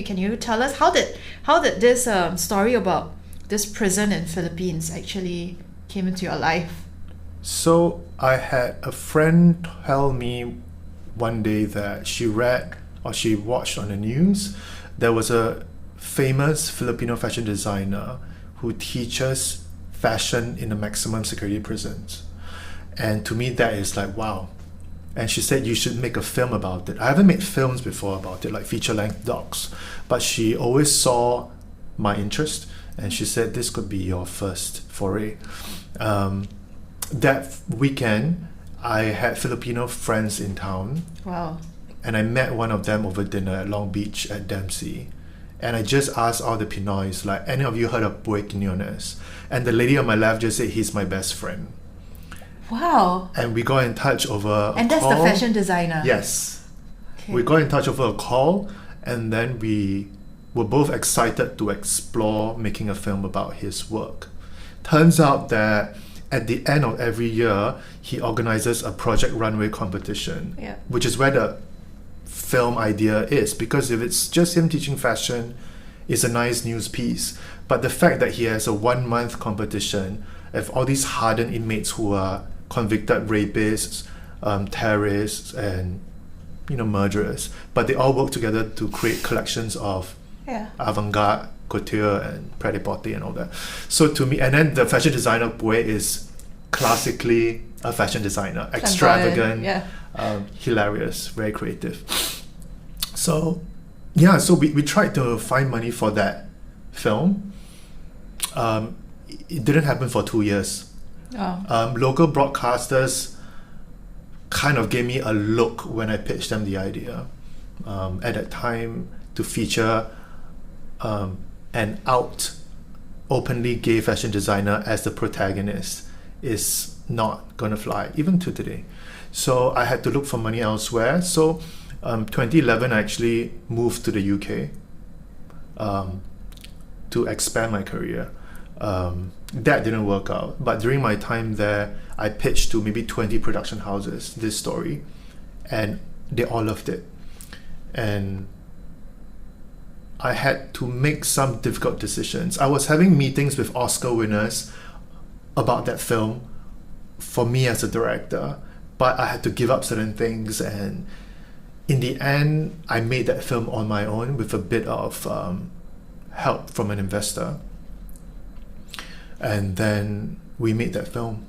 Can you tell us how did this story about this prison in Philippines actually came into your life? So I had a friend tell me one day that she read or she watched on the news there was a famous Filipino fashion designer who teaches fashion in the maximum security prisons. And to me that is like wow. And she said you should make a film about it. I haven't made films before about it, like feature-length docs, but she always saw my interest and she said this could be your first foray. That weekend I had Filipino friends in town. Wow. And I met one of them over dinner at Long Beach at Dempsey. And I just asked all the Pinoys, like, any of you heard of Boy Quinones? And the lady on my left just said, he's my best friend. Wow. And we got in touch over a And that's call. the fashion designer. Yes. Okay. We got in touch over a call, and then we were both excited to explore making a film about his work. Turns out that at the end of every year, he organizes a project runway competition, Yeah. which is where the film idea is. Because if it's just him teaching fashion, it's a nice news piece. But the fact that he has a 1 month competition of all these hardened inmates who are convicted rapists, terrorists, and murderers, but they all work together to create collections of avant-garde, couture, and pret-a-porter and all that. So to me, and then the fashion designer Pue is classically a fashion designer, extravagant, hilarious, very creative. So yeah, so we tried to find money for that film. It didn't happen for 2 years. Local broadcasters kind of gave me a look when I pitched them the idea. At that time, to feature an out, openly gay fashion designer as the protagonist is not gonna fly, even to today. So I had to look for money elsewhere. So 2011, I actually moved to the UK to expand my career. That didn't work out, but during my time there, I pitched to maybe 20 production houses this story, and they all loved it. And I had to make some difficult decisions. I was having meetings with Oscar winners about that film for me as a director, but I had to give up certain things, and in the end, I made that film on my own with a bit of help from an investor. And then we made that film.